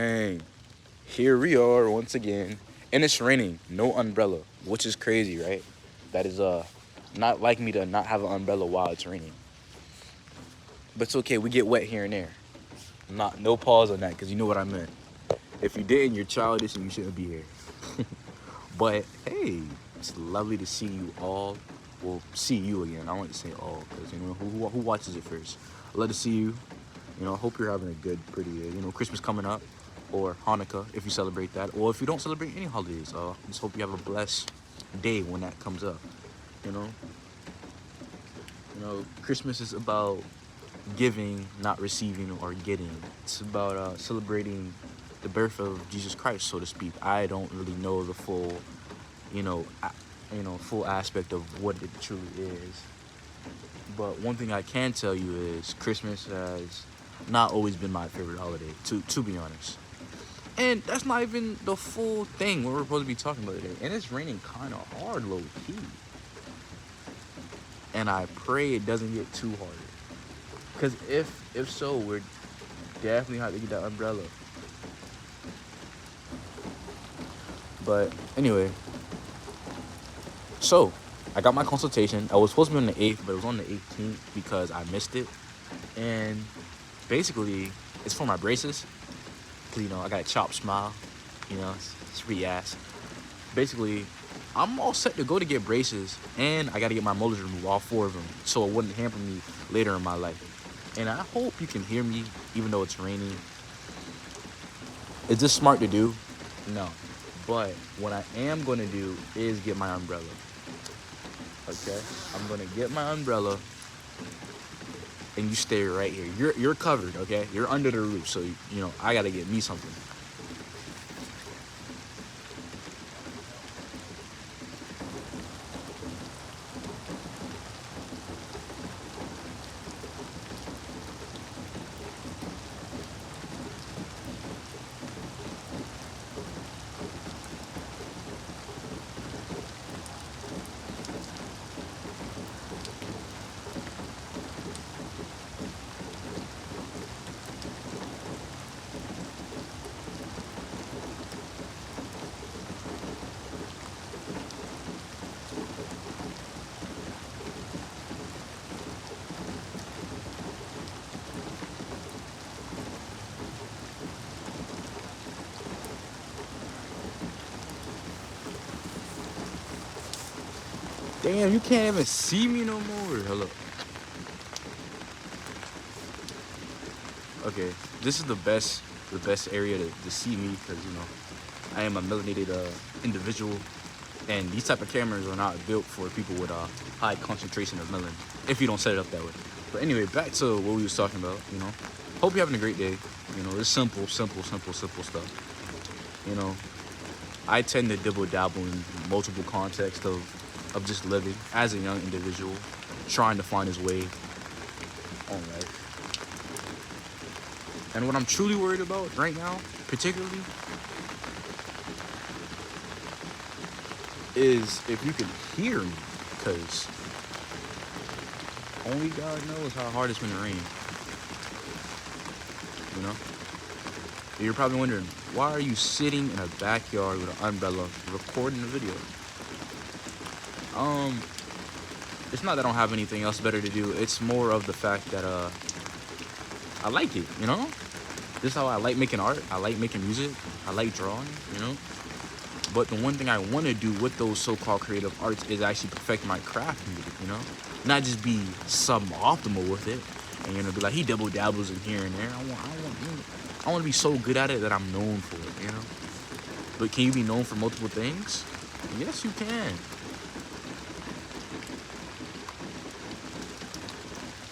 Hey, here we are once again, and it's raining. No umbrella, which is crazy, right? That is not like me to not have an umbrella while it's raining. But it's okay. We get wet here and there. Not no pause on that, cause you know what I meant. If you didn't, you're childish and you shouldn't be here. But hey, it's lovely to see you all. Well, see you again. I want to say all, cause you know who watches it first. I love to see you. I hope you're having a good, pretty, Christmas coming up, or Hanukkah if you celebrate that, or if you don't celebrate any holidays. Just hope you have a blessed day when that comes up. You know, Christmas is about giving, not receiving or getting. It's about celebrating the birth of Jesus Christ, so to speak. I don't really know the full, you know, full aspect of what it truly is. But one thing I can tell you is Christmas has not always been my favorite holiday, to be honest. And that's not even the full thing what we're supposed to be talking about today. And it's raining kind of hard, low key. And I pray it doesn't get too hard. Because if so, we're definitely have to get that umbrella. But anyway, so I got my consultation. I was supposed to be on the 8th, but it was on the 18th because I missed it. And basically, it's for my braces. Cause I got a chopped smile. It's pretty ass. Basically, I'm all set to go to get braces, and I got to get my molars removed, all 4 of them, so it wouldn't hamper me later in my life. And I hope you can hear me, even though it's raining. Is this smart to do? No. But what I am going to do is get my umbrella. Okay? I'm going to get my umbrella, and you stay right here. You're covered, okay? You're under the roof, so, I got to get me something. Damn, you can't even see me no more. Hello. Okay, this is the best area to see me because I am a melanated individual, and these type of cameras are not built for people with a high concentration of melanin. If you don't set it up that way. But anyway, back to what we was talking about. Hope you're having a great day. It's simple stuff. I tend to dibble dabble in multiple contexts of just living as a young individual, trying to find his way on life. And what I'm truly worried about right now, particularly, is if you can hear me, because only God knows how hard it's going to rain. You're probably wondering, why are you sitting in a backyard with an umbrella recording a video? It's not that I don't have anything else better to do. It's more of the fact that I like it, This is how I like making art. I like making music. I like drawing, But the one thing I want to do with those so-called creative arts is actually perfect my craft music, Not just be suboptimal with it and be like he double dabbles in here and there. I want to be so good at it that I'm known for it, But can you be known for multiple things? Yes, you can.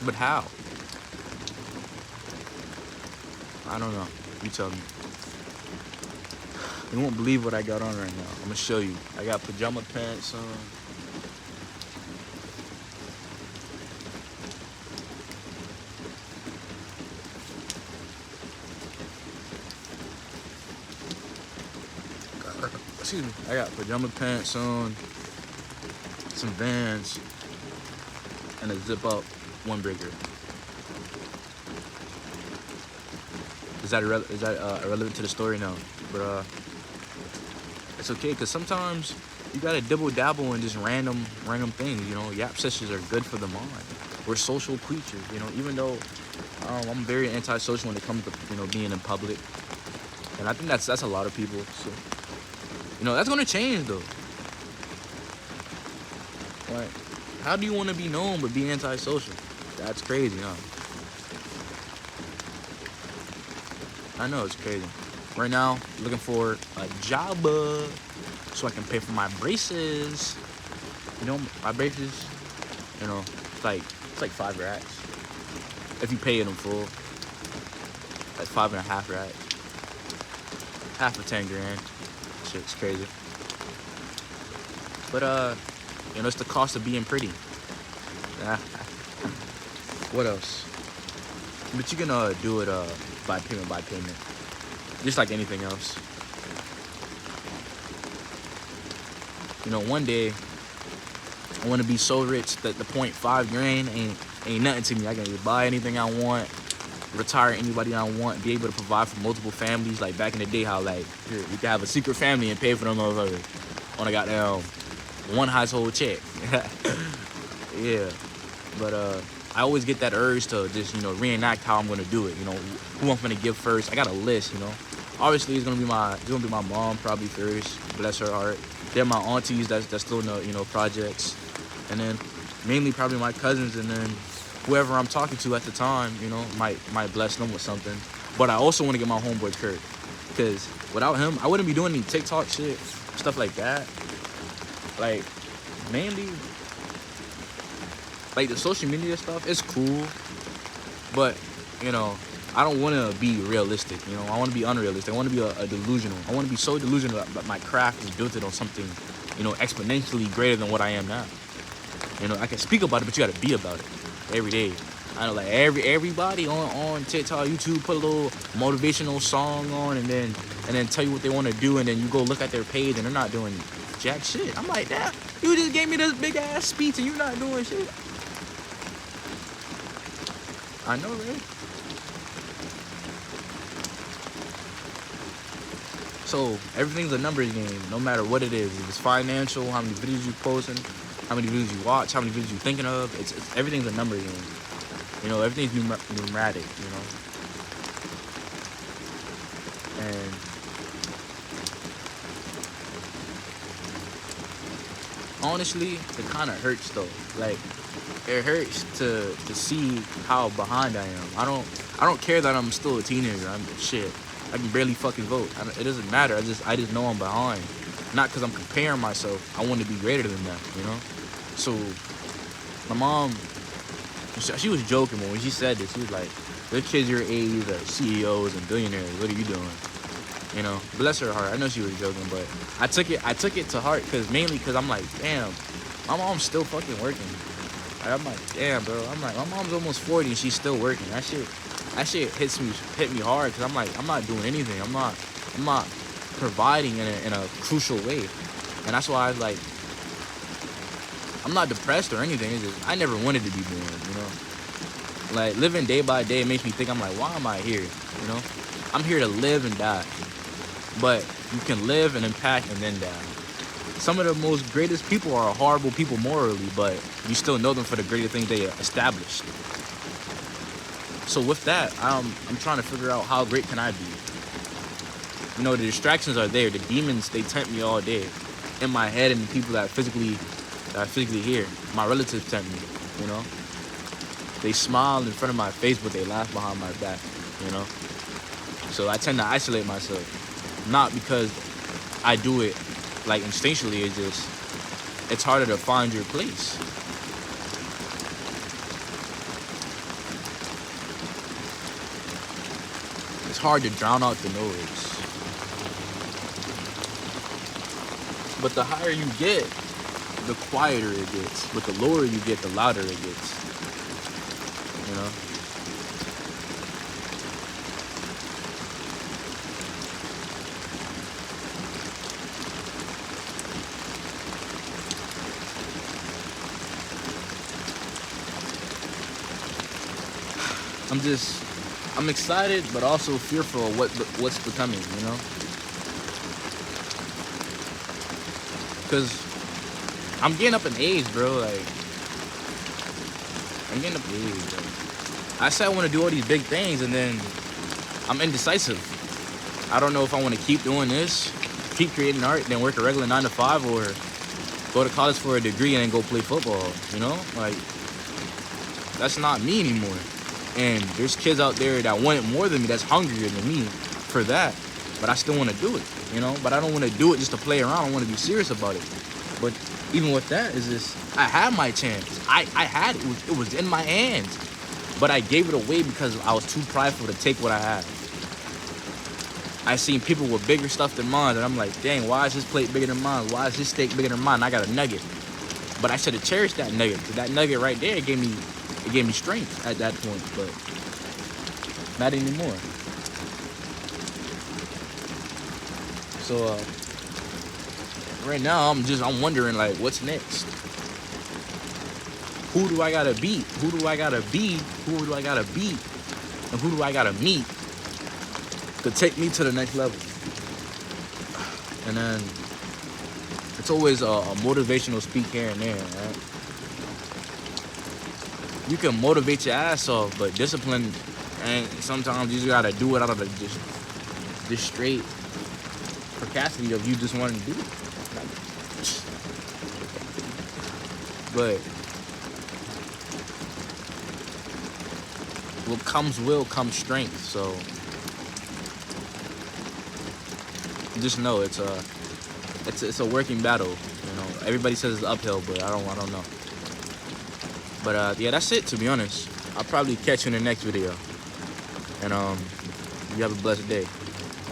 But how? I don't know. You tell me. You won't believe what I got on right now. I'm gonna show you. I got pajama pants on. Excuse me. I got pajama pants on, some Vans, and a zip up windbreaker. Is that irrelevant to the story? No, but it's okay because sometimes you gotta dibble dabble in just random things. You know, yap sessions are good for the mind. We're social creatures. You know, even though I'm very antisocial when it comes to being in public, and I think that's a lot of people. So that's gonna change though. Like, how do you want to be known but be antisocial? That's crazy, huh? I know it's crazy. Right now, looking for a job so I can pay for my braces. My braces. It's like $5 if you pay it in full. Like 5.5 racks. Half of 10 grand. Shit's crazy. But it's the cost of being pretty. What else? But you can do it by payment, just like anything else. One day I want to be so rich that the $5 ain't nothing to me. I can just buy anything I want, retire anybody I want, be able to provide for multiple families. Like back in the day, how you could have a secret family and pay for them motherfuckers on a goddamn one household check. Yeah, but I always get that urge to just reenact how I'm gonna do it. Who I'm gonna give first. I got a list. Obviously it's gonna be my mom probably first. Bless her heart. Then my aunties that's still in the projects, and then mainly probably my cousins, and then whoever I'm talking to at the time. Might bless them with something. But I also want to get my homeboy Kurt, because without him I wouldn't be doing any TikTok shit, stuff like that. Like, mainly, like the social media stuff is cool, but I don't want to be realistic. I want to be unrealistic. I want to be a delusional. I want to be so delusional that my craft is built on something exponentially greater than what I am now. I can speak about it, but you got to be about it every day. I know, like everybody on TikTok, YouTube, put a little motivational song on, and then tell you what they want to do, and then you go look at their page and they're not doing jack shit. I'm like, damn, you just gave me this big ass speech and you're not doing shit. I know, right? So everything's a numbers game, no matter what it is. If it's financial, how many videos you posting, how many videos you watch, how many videos you thinking of. It's everything's a numbers game. Everything's numeric. And honestly, it kind of hurts though. Like, it hurts to see how behind I am. I don't care that I'm still a teenager. I can barely fucking vote. It doesn't matter. I just know I'm behind. Not because I'm comparing myself. I want to be greater than that. So my mom, she was joking when she said this. She was like, "The kids your age are CEOs and billionaires. What are you doing?" Bless her heart. I know she was joking, but I took it to heart mainly because I'm like, damn, my mom's still fucking working. I'm like, damn, bro. I'm like, my mom's almost 40 and she's still working. That shit hit me hard because I'm like, I'm not doing anything. I'm not providing in a crucial way, and that's why I'm not depressed or anything. It's just I never wanted to be born. Like, living day by day makes me think, I'm like, why am I here? I'm here to live and die. But you can live and impact and then die. Some of the most greatest people are horrible people morally, but you still know them for the greater things they established. So with that, I'm trying to figure out how great can I be. The distractions are there. The demons, they tempt me all day. In my head, and the people that I physically hear. My relatives tempt me, They smile in front of my face, but they laugh behind my back, So I tend to isolate myself. Not because I do it like instinctually, it's harder to find your place. It's hard to drown out the noise. But the higher you get, the quieter it gets. But the lower you get, the louder it gets. I'm excited, but also fearful of what's becoming, you know? Because I'm getting up in age, bro. Like, I'm getting up in age. Like, I said I want to do all these big things, and then I'm indecisive. I don't know if I want to keep doing this, keep creating art, then work a regular 9 to 5, or go to college for a degree and then go play football, you know? Like, that's not me anymore. And there's kids out there that want it more than me, that's hungrier than me for that. But I still want to do it, you know? But I don't want to do it just to play around. I want to be serious about it. But even with that, is this, I had my chance. I had it. It was in my hands. But I gave it away because I was too prideful to take what I had. I seen people with bigger stuff than mine, and I'm like, dang, why is this plate bigger than mine? Why is this steak bigger than mine? I got a nugget. But I should have cherished that nugget, because that nugget right there gave me strength at that point, but not anymore. So right now I'm wondering, like, what's next? Who do I gotta beat? Who do I gotta be? Who do I gotta beat? And who do I gotta meet to take me to the next level? And then it's always a motivational speak here and there, right? You can motivate your ass off, but discipline, and sometimes you just gotta do it out of the just straight procrastinate of you just wanting to do it. But what comes will come strength. So just know it's a working battle. You know, everybody says it's uphill, but I don't know. But yeah, that's it, to be honest. I'll probably catch you in the next video. And you have a blessed day.